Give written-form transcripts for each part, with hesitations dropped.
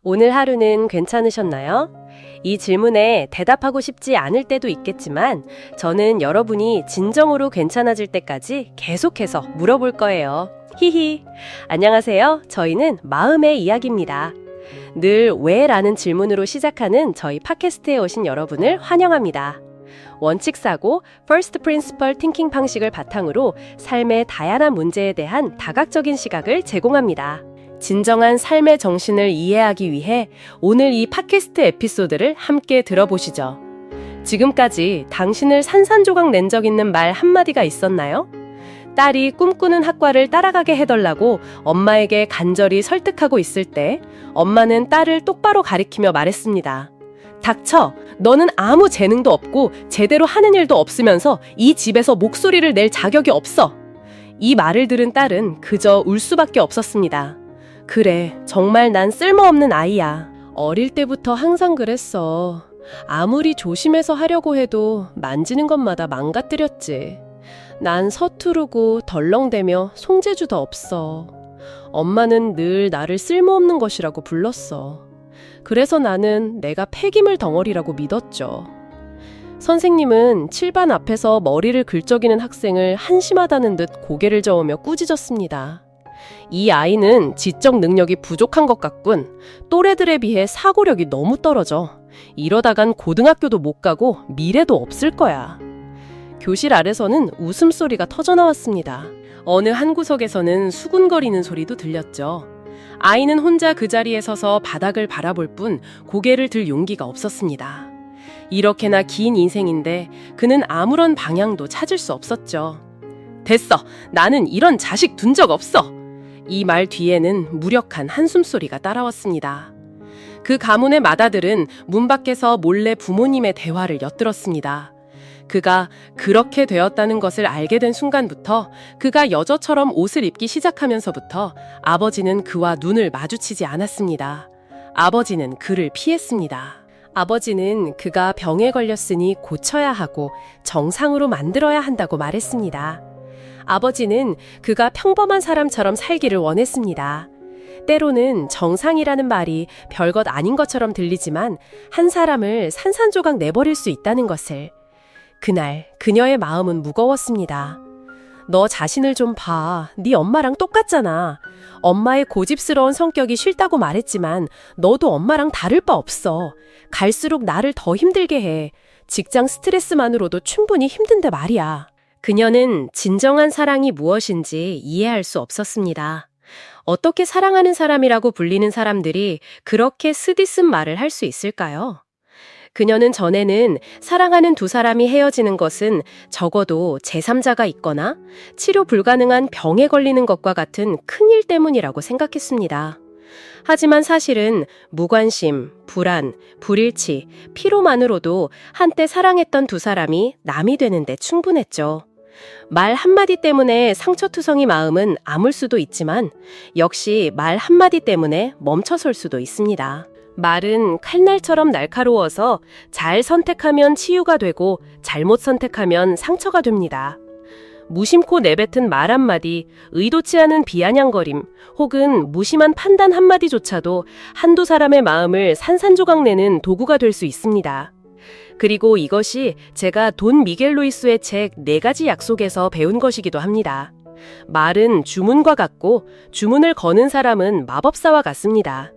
오늘 하루는 괜찮으셨나요? 이 질문에 대답하고 싶지 않을 때도 있겠지만 저는 여러분이 진정으로 괜찮아질 때까지 계속해서 물어볼 거예요. 히히. 안녕하세요. 저희는 마음의 이야기입니다. 늘 왜라는 질문으로 시작하는 저희 팟캐스트에 오신 여러분을 환영합니다. 원칙사고, First Principle Thinking 방식을 바탕으로 삶의 다양한 문제에 대한 다각적인 시각을 제공합니다. 진정한 삶의 정신을 이해하기 위해 오늘 이 팟캐스트 에피소드를 함께 들어보시죠. 지금까지 당신을 산산조각 낸 적 있는 말 한마디가 있었나요? 딸이 꿈꾸는 학과를 따라가게 해달라고 엄마에게 간절히 설득하고 있을 때 엄마는 딸을 똑바로 가리키며 말했습니다. 닥쳐! 너는 아무 재능도 없고 제대로 하는 일도 없으면서 이 집에서 목소리를 낼 자격이 없어! 이 말을 들은 딸은 그저 울 수밖에 없었습니다. 그래, 정말 난 쓸모없는 아이야. 어릴 때부터 항상 그랬어. 아무리 조심해서 하려고 해도 만지는 것마다 망가뜨렸지. 난 서투르고 덜렁대며 손재주도 없어. 엄마는 늘 나를 쓸모없는 것이라고 불렀어. 그래서 나는 내가 폐기물 덩어리라고 믿었죠. 선생님은 칠반 앞에서 머리를 긁적이는 학생을 한심하다는 듯 고개를 저으며 꾸짖었습니다. 이 아이는 지적 능력이 부족한 것 같군. 또래들에 비해 사고력이 너무 떨어져. 이러다간 고등학교도 못 가고 미래도 없을 거야. 교실 아래서는 웃음소리가 터져나왔습니다. 어느 한 구석에서는 수군거리는 소리도 들렸죠. 아이는 혼자 그 자리에 서서 바닥을 바라볼 뿐 고개를 들 용기가 없었습니다. 이렇게나 긴 인생인데 그는 아무런 방향도 찾을 수 없었죠. 됐어! 나는 이런 자식 둔 적 없어! 이 말 뒤에는 무력한 한숨소리가 따라왔습니다. 그 가문의 맏아들은 문 밖에서 몰래 부모님의 대화를 엿들었습니다. 그가 그렇게 되었다는 것을 알게 된 순간부터, 그가 여자처럼 옷을 입기 시작하면서부터 아버지는 그와 눈을 마주치지 않았습니다. 아버지는 그를 피했습니다. 아버지는 그가 병에 걸렸으니 고쳐야 하고 정상으로 만들어야 한다고 말했습니다. 아버지는 그가 평범한 사람처럼 살기를 원했습니다. 때로는 정상이라는 말이 별것 아닌 것처럼 들리지만 한 사람을 산산조각 내버릴 수 있다는 것을. 그날 그녀의 마음은 무거웠습니다. 너 자신을 좀 봐. 네 엄마랑 똑같잖아. 엄마의 고집스러운 성격이 싫다고 말했지만 너도 엄마랑 다를 바 없어. 갈수록 나를 더 힘들게 해. 직장 스트레스만으로도 충분히 힘든데 말이야. 그녀는 진정한 사랑이 무엇인지 이해할 수 없었습니다. 어떻게 사랑하는 사람이라고 불리는 사람들이 그렇게 쓰디쓴 말을 할 수 있을까요? 그녀는 전에는 사랑하는 두 사람이 헤어지는 것은 적어도 제3자가 있거나 치료 불가능한 병에 걸리는 것과 같은 큰일 때문이라고 생각했습니다. 하지만 사실은 무관심, 불안, 불일치, 피로만으로도 한때 사랑했던 두 사람이 남이 되는데 충분했죠. 말 한마디 때문에 상처투성이 마음은 아물 수도 있지만 역시 말 한마디 때문에 멈춰설 수도 있습니다. 말은 칼날처럼 날카로워서 잘 선택하면 치유가 되고 잘못 선택하면 상처가 됩니다. 무심코 내뱉은 말 한마디, 의도치 않은 비아냥거림, 혹은 무심한 판단 한마디조차도 한두 사람의 마음을 산산조각 내는 도구가 될 수 있습니다. 그리고 이것이 제가 돈 미겔 루이스의 책 4가지 약속에서 배운 것이기도 합니다. 말은 주문과 같고 주문을 거는 사람은 마법사와 같습니다.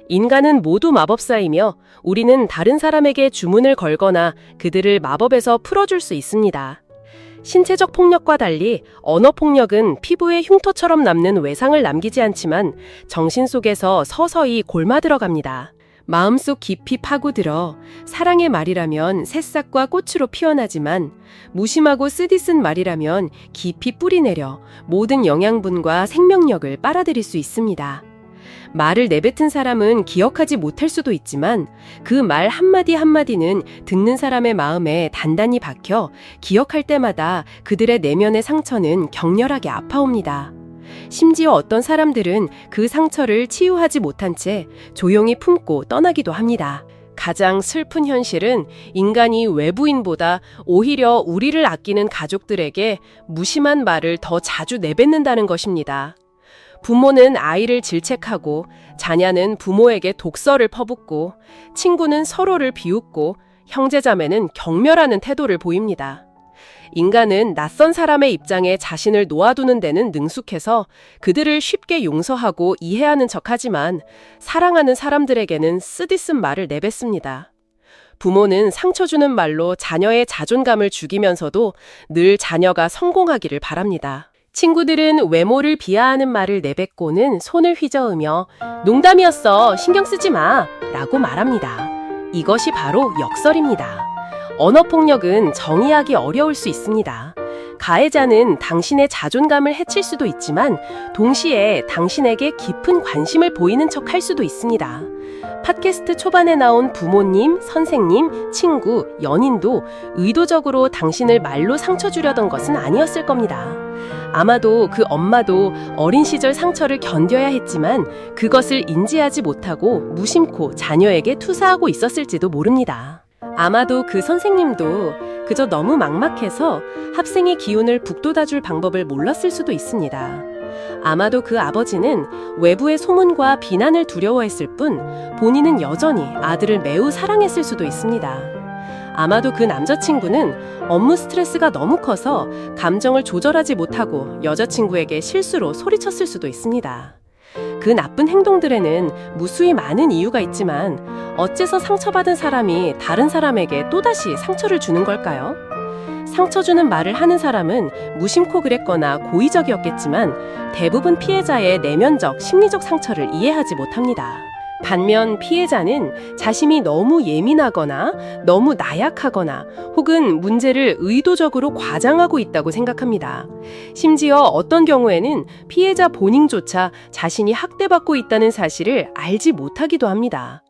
인간은 모두 마법사이며 우리는 다른 사람에게 주문을 걸거나 그들을 마법에서 풀어줄 수 있습니다. 신체적 폭력과 달리 언어 폭력은 피부에 흉터처럼 남는 외상을 남기지 않지만 정신 속에서 서서히 골마들어갑니다. 마음속 깊이 파고들어 사랑의 말이라면 새싹과 꽃으로 피어나지만 무심하고 쓰디쓴 말이라면 깊이 뿌리내려 모든 영양분과 생명력을 빨아들일 수 있습니다. 말을 내뱉은 사람은 기억하지 못할 수도 있지만 그 말 한마디 한마디는 듣는 사람의 마음에 단단히 박혀 기억할 때마다 그들의 내면의 상처는 격렬하게 아파옵니다. 심지어 어떤 사람들은 그 상처를 치유하지 못한 채 조용히 품고 떠나기도 합니다. 가장 슬픈 현실은 인간이 외부인보다 오히려 우리를 아끼는 가족들에게 무심한 말을 더 자주 내뱉는다는 것입니다. 부모는 아이를 질책하고, 자녀는 부모에게 독설을 퍼붓고, 친구는 서로를 비웃고, 형제자매는 경멸하는 태도를 보입니다. 인간은 낯선 사람의 입장에 자신을 놓아두는 데는 능숙해서 그들을 쉽게 용서하고 이해하는 척하지만 사랑하는 사람들에게는 쓰디쓴 말을 내뱉습니다. 부모는 상처 주는 말로 자녀의 자존감을 죽이면서도 늘 자녀가 성공하기를 바랍니다. 친구들은 외모를 비하하는 말을 내뱉고는 손을 휘저으며 농담이었어, 신경 쓰지 마 라고 말합니다. 이것이 바로 역설입니다. 언어폭력은 정의하기 어려울 수 있습니다. 가해자는 당신의 자존감을 해칠 수도 있지만 동시에 당신에게 깊은 관심을 보이는 척 할 수도 있습니다. 팟캐스트 초반에 나온 부모님, 선생님, 친구, 연인도 의도적으로 당신을 말로 상처 주려던 것은 아니었을 겁니다. 아마도 그 엄마도 어린 시절 상처를 견뎌야 했지만 그것을 인지하지 못하고 무심코 자녀에게 투사하고 있었을지도 모릅니다. 아마도 그 선생님도 그저 너무 막막해서 학생의 기운을 북돋아줄 방법을 몰랐을 수도 있습니다. 아마도 그 아버지는 외부의 소문과 비난을 두려워했을 뿐 본인은 여전히 아들을 매우 사랑했을 수도 있습니다. 아마도 그 남자친구는 업무 스트레스가 너무 커서 감정을 조절하지 못하고 여자친구에게 실수로 소리쳤을 수도 있습니다. 그 나쁜 행동들에는 무수히 많은 이유가 있지만 어째서 상처받은 사람이 다른 사람에게 또다시 상처를 주는 걸까요? 상처 주는 말을 하는 사람은 무심코 그랬거나 고의적이었겠지만 대부분 피해자의 내면적 심리적 상처를 이해하지 못합니다. 반면 피해자는 자신이 너무 예민하거나 너무 나약하거나 혹은 문제를 의도적으로 과장하고 있다고 생각합니다. 심지어 어떤 경우에는 피해자 본인조차 자신이 학대받고 있다는 사실을 알지 못하기도 합니다.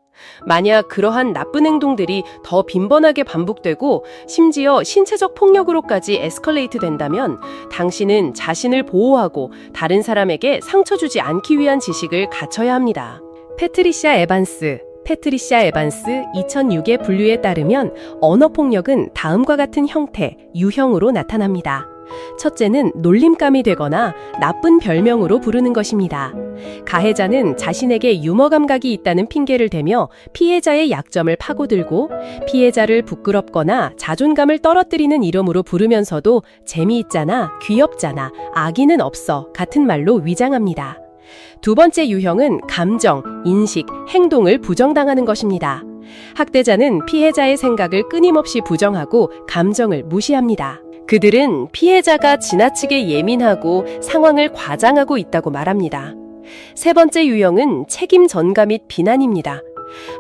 만약 그러한 나쁜 행동들이 더 빈번하게 반복되고 심지어 신체적 폭력으로까지 에스컬레이트 된다면 당신은 자신을 보호하고 다른 사람에게 상처 주지 않기 위한 지식을 갖춰야 합니다. 패트리샤 에반스 2006의 분류에 따르면 언어폭력은 다음과 같은 형태, 유형으로 나타납니다. 첫째는 놀림감이 되거나 나쁜 별명으로 부르는 것입니다. 가해자는 자신에게 유머 감각이 있다는 핑계를 대며 피해자의 약점을 파고들고 피해자를 부끄럽거나 자존감을 떨어뜨리는 이름으로 부르면서도 재미있잖아, 귀엽잖아, 악의는 없어 같은 말로 위장합니다. 두 번째 유형은 감정, 인식, 행동을 부정당하는 것입니다. 학대자는 피해자의 생각을 끊임없이 부정하고 감정을 무시합니다. 그들은 피해자가 지나치게 예민하고 상황을 과장하고 있다고 말합니다. 세 번째 유형은 책임 전가 및 비난입니다.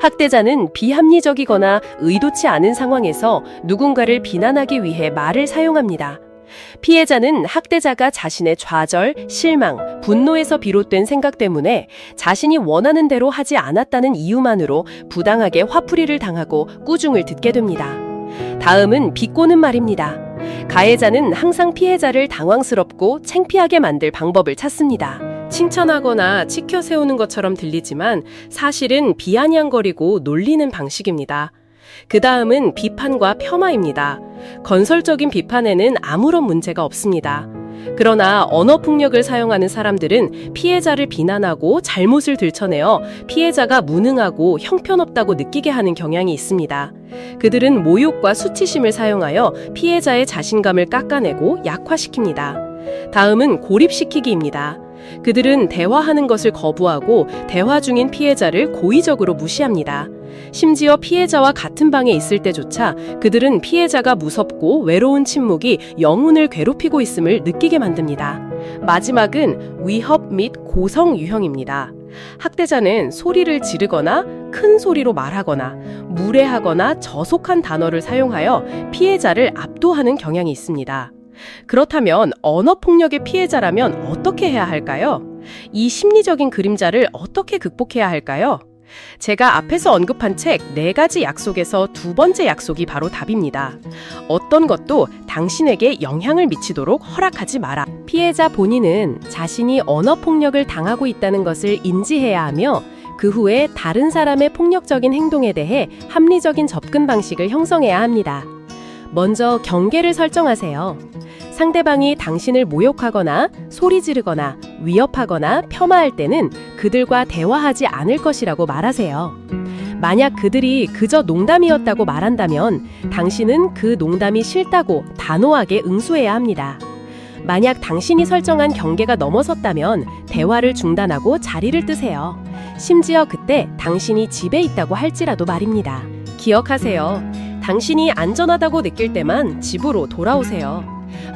학대자는 비합리적이거나 의도치 않은 상황에서 누군가를 비난하기 위해 말을 사용합니다. 피해자는 학대자가 자신의 좌절, 실망, 분노에서 비롯된 생각 때문에 자신이 원하는 대로 하지 않았다는 이유만으로 부당하게 화풀이를 당하고 꾸중을 듣게 됩니다. 다음은 비꼬는 말입니다. 가해자는 항상 피해자를 당황스럽고 창피하게 만들 방법을 찾습니다. 칭찬하거나 치켜 세우는 것처럼 들리지만 사실은 비아냥거리고 놀리는 방식입니다. 그 다음은 비판과 폄하입니다. 건설적인 비판에는 아무런 문제가 없습니다. 그러나 언어폭력을 사용하는 사람들은 피해자를 비난하고 잘못을 들춰내어 피해자가 무능하고 형편없다고 느끼게 하는 경향이 있습니다. 그들은 모욕과 수치심을 사용하여 피해자의 자신감을 깎아내고 약화시킵니다. 다음은 고립시키기입니다. 그들은 대화하는 것을 거부하고 대화 중인 피해자를 고의적으로 무시합니다. 심지어 피해자와 같은 방에 있을 때조차 그들은 피해자가 무섭고 외로운 침묵이 영혼을 괴롭히고 있음을 느끼게 만듭니다. 마지막은 위협 및 고성 유형입니다. 학대자는 소리를 지르거나 큰 소리로 말하거나 무례하거나 저속한 단어를 사용하여 피해자를 압도하는 경향이 있습니다. 그렇다면 언어폭력의 피해자라면 어떻게 해야 할까요? 이 심리적인 그림자를 어떻게 극복해야 할까요? 제가 앞에서 언급한 책 4가지 약속에서 두 번째 약속이 바로 답입니다. 어떤 것도 당신에게 영향을 미치도록 허락하지 마라. 피해자 본인은 자신이 언어폭력을 당하고 있다는 것을 인지해야 하며 그 후에 다른 사람의 폭력적인 행동에 대해 합리적인 접근 방식을 형성해야 합니다. 먼저 경계를 설정하세요. 상대방이 당신을 모욕하거나 소리 지르거나 위협하거나 폄하할 때는 그들과 대화하지 않을 것이라고 말하세요. 만약 그들이 그저 농담이었다고 말한다면 당신은 그 농담이 싫다고 단호하게 응수해야 합니다. 만약 당신이 설정한 경계가 넘어섰다면 대화를 중단하고 자리를 뜨세요. 심지어 그때 당신이 집에 있다고 할지라도 말입니다. 기억하세요. 당신이 안전하다고 느낄 때만 집으로 돌아오세요.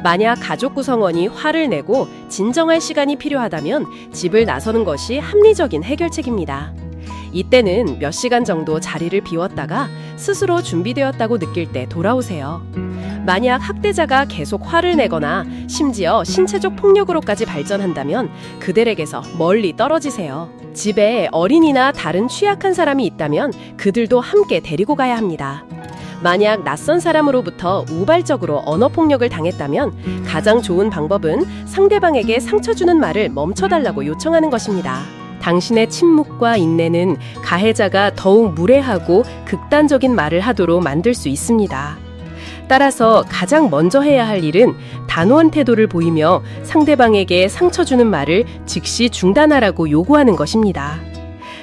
만약 가족 구성원이 화를 내고 진정할 시간이 필요하다면 집을 나서는 것이 합리적인 해결책입니다. 이때는 몇 시간 정도 자리를 비웠다가 스스로 준비되었다고 느낄 때 돌아오세요. 만약 학대자가 계속 화를 내거나 심지어 신체적 폭력으로까지 발전한다면 그들에게서 멀리 떨어지세요. 집에 어린이나 다른 취약한 사람이 있다면 그들도 함께 데리고 가야 합니다. 만약 낯선 사람으로부터 우발적으로 언어폭력을 당했다면 가장 좋은 방법은 상대방에게 상처 주는 말을 멈춰달라고 요청하는 것입니다. 당신의 침묵과 인내는 가해자가 더욱 무례하고 극단적인 말을 하도록 만들 수 있습니다. 따라서 가장 먼저 해야 할 일은 단호한 태도를 보이며 상대방에게 상처 주는 말을 즉시 중단하라고 요구하는 것입니다.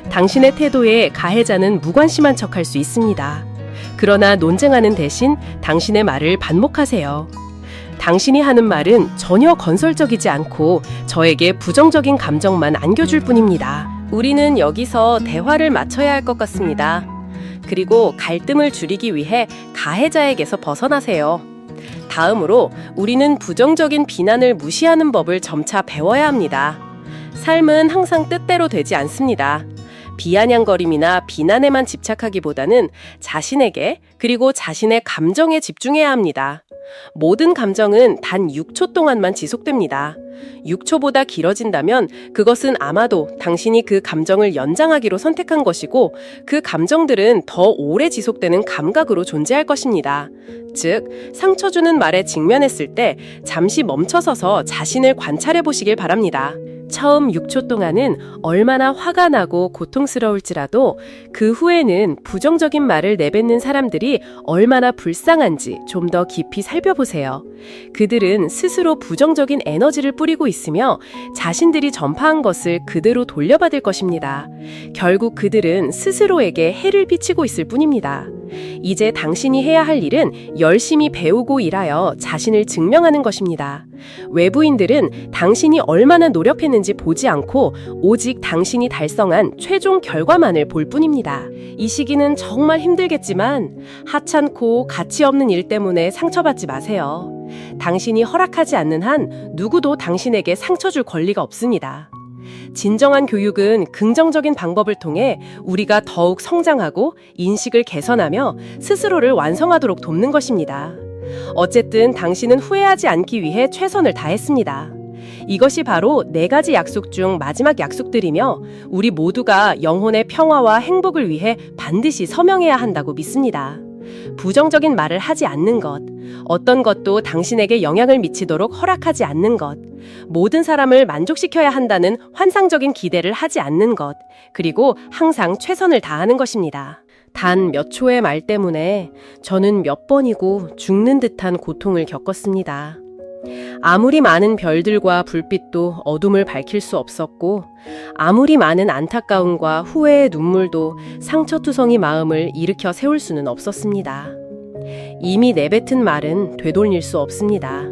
당신의 태도에 가해자는 무관심한 척할 수 있습니다. 그러나 논쟁하는 대신 당신의 말을 반복하세요. 당신이 하는 말은 전혀 건설적이지 않고 저에게 부정적인 감정만 안겨줄 뿐입니다. 우리는 여기서 대화를 맞춰야 할 것 같습니다. 그리고 갈등을 줄이기 위해 가해자에게서 벗어나세요. 다음으로 우리는 부정적인 비난을 무시하는 법을 점차 배워야 합니다. 삶은 항상 뜻대로 되지 않습니다. 비아냥거림이나 비난에만 집착하기보다는 자신에게 그리고 자신의 감정에 집중해야 합니다. 모든 감정은 단 6초 동안만 지속됩니다. 6초보다 길어진다면 그것은 아마도 당신이 그 감정을 연장하기로 선택한 것이고 그 감정들은 더 오래 지속되는 감각으로 존재할 것입니다. 즉, 상처 주는 말에 직면했을 때 잠시 멈춰서서 자신을 관찰해 보시길 바랍니다. 처음 6초 동안은 얼마나 화가 나고 고통스러울지라도 그 후에는 부정적인 말을 내뱉는 사람들이 얼마나 불쌍한지 좀 더 깊이 살펴보세요. 그들은 스스로 부정적인 에너지를 뿌리고 있으며 자신들이 전파한 것을 그대로 돌려받을 것입니다. 결국 그들은 스스로에게 해를 끼치고 있을 뿐입니다. 이제 당신이 해야 할 일은 열심히 배우고 일하여 자신을 증명하는 것입니다. 외부인들은 당신이 얼마나 노력했는지 보지 않고 오직 당신이 달성한 최종 결과만을 볼 뿐입니다. 이 시기는 정말 힘들겠지만 하찮고 가치 없는 일 때문에 상처받지 마세요. 당신이 허락하지 않는 한 누구도 당신에게 상처 줄 권리가 없습니다. 진정한 교육은 긍정적인 방법을 통해 우리가 더욱 성장하고 인식을 개선하며 스스로를 완성하도록 돕는 것입니다. 어쨌든 당신은 후회하지 않기 위해 최선을 다했습니다. 이것이 바로 4가지 약속 중 마지막 약속들이며 우리 모두가 영혼의 평화와 행복을 위해 반드시 서명해야 한다고 믿습니다. 부정적인 말을 하지 않는 것, 어떤 것도 당신에게 영향을 미치도록 허락하지 않는 것, 모든 사람을 만족시켜야 한다는 환상적인 기대를 하지 않는 것, 그리고 항상 최선을 다하는 것입니다. 단 몇 초의 말 때문에 저는 몇 번이고 죽는 듯한 고통을 겪었습니다. 아무리 많은 별들과 불빛도 어둠을 밝힐 수 없었고 아무리 많은 안타까움과 후회의 눈물도 상처투성이 마음을 일으켜 세울 수는 없었습니다. 이미 내뱉은 말은 되돌릴 수 없습니다.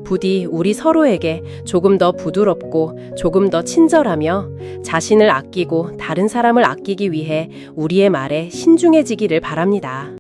부디 우리 서로에게 조금 더 부드럽고 조금 더 친절하며 자신을 아끼고 다른 사람을 아끼기 위해 우리의 말에 신중해지기를 바랍니다.